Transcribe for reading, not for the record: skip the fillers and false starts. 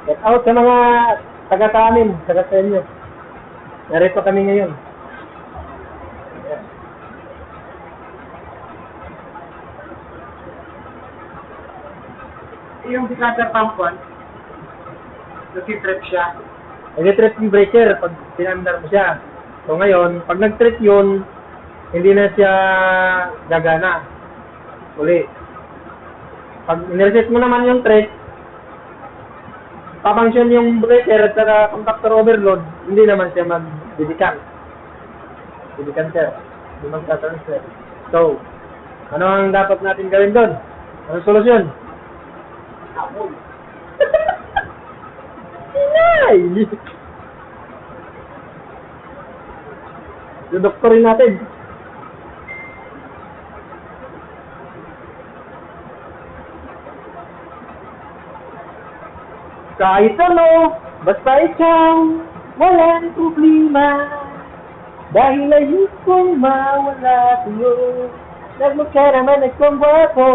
Get out sa mga taga-sa-amin, taga-sa inyo. Narito kami ngayon. Yung decanter pump 1, nag-trip siya. Nag-trip yung breaker pag pinandar mo siya. So ngayon, pag nag-trip yun, hindi na siya gagana. Uli. Pag nireset mo naman yung trip, papunction yung breaker at saka contactor overload, hindi naman siya mag-didicant. Didicanter. Hindi mag-transfer. So, ano ang dapat natin gawin doon? Anong solusyon? Habol. Inay! Yung doktorin natin. Kahit ano, basta ikaw, walang problema. Dahil ayos kong mawala sa'yo, nagmagkaraman at kong wapo.